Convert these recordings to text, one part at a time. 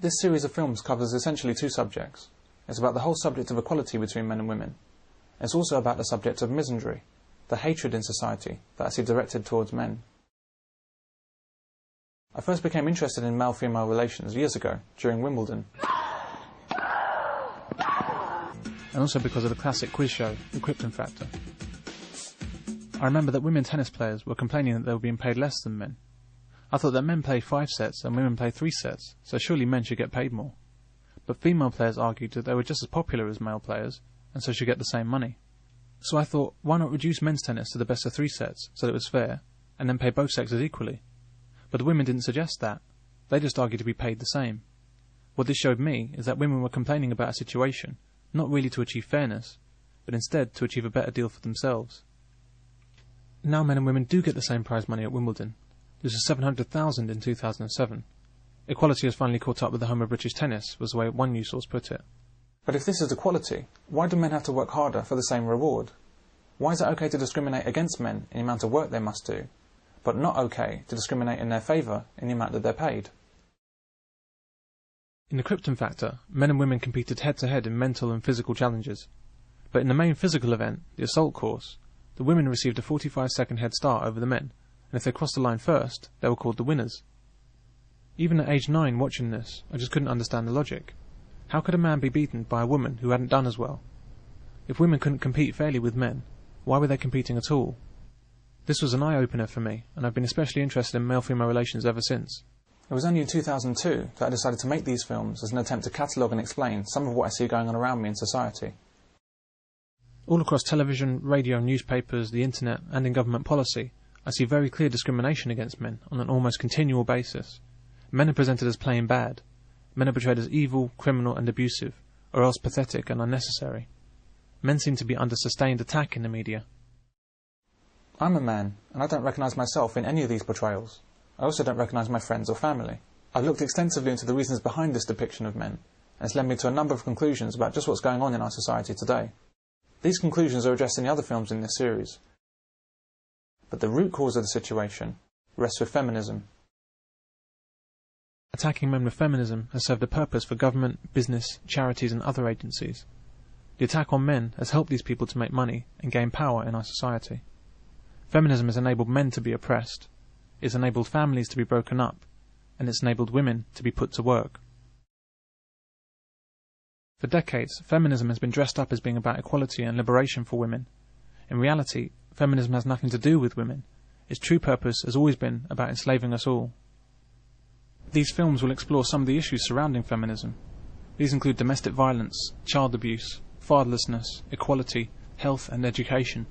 This series of films covers essentially two subjects. It's about the whole subject of equality between men and women. It's also about the subject of misandry, the hatred in society that I see directed towards men. I first became interested in male-female relations years ago, during Wimbledon. And also because of the classic quiz show, The Krypton Factor. I remember that women tennis players were complaining that they were being paid less than men. I thought that men play 5 sets and women play 3 sets, so surely men should get paid more. But female players argued that they were just as popular as male players, and so should get the same money. So I thought, why not reduce men's tennis to the best of 3 sets, so that it was fair, and then pay both sexes equally? But the women didn't suggest that. They just argued to be paid the same. What this showed me is that women were complaining about a situation, not really to achieve fairness, but instead to achieve a better deal for themselves. Now men and women do get the same prize money at Wimbledon. This was $700,000 in 2007. Equality has finally caught up with the home of British tennis, was the way one news source put it. But if this is equality, why do men have to work harder for the same reward? Why is it okay to discriminate against men in the amount of work they must do, but not okay to discriminate in their favour in the amount that they're paid? In the Krypton Factor, men and women competed head-to-head in mental and physical challenges. But in the main physical event, the assault course, the women received a 45-second head start over the men, and if they crossed the line first, they were called the winners. Even at age 9 watching this, I just couldn't understand the logic. How could a man be beaten by a woman who hadn't done as well? If women couldn't compete fairly with men, why were they competing at all? This was an eye-opener for me, and I've been especially interested in male-female relations ever since. It was only in 2002 that I decided to make these films as an attempt to catalogue and explain some of what I see going on around me in society. All across television, radio, newspapers, the internet, and in government policy, I see very clear discrimination against men on an almost continual basis. Men are presented as plain bad. Men are portrayed as evil, criminal and abusive, or else pathetic and unnecessary. Men seem to be under sustained attack in the media. I'm a man, and I don't recognise myself in any of these portrayals. I also don't recognise my friends or family. I've looked extensively into the reasons behind this depiction of men, and it's led me to a number of conclusions about just what's going on in our society today. These conclusions are addressed in the other films in this series. But the root cause of the situation rests with feminism. Attacking men with feminism has served a purpose for government, business, charities and other agencies. The attack on men has helped these people to make money and gain power in our society. Feminism has enabled men to be oppressed, it's enabled families to be broken up, and it's enabled women to be put to work. For decades, feminism has been dressed up as being about equality and liberation for women. In reality, feminism has nothing to do with women. Its true purpose has always been about enslaving us all. These films will explore some of the issues surrounding feminism. These include domestic violence, child abuse, fatherlessness, equality, health and education.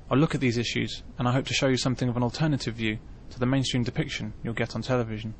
I'll look at these issues, and I hope to show you something of an alternative view to the mainstream depiction you'll get on television.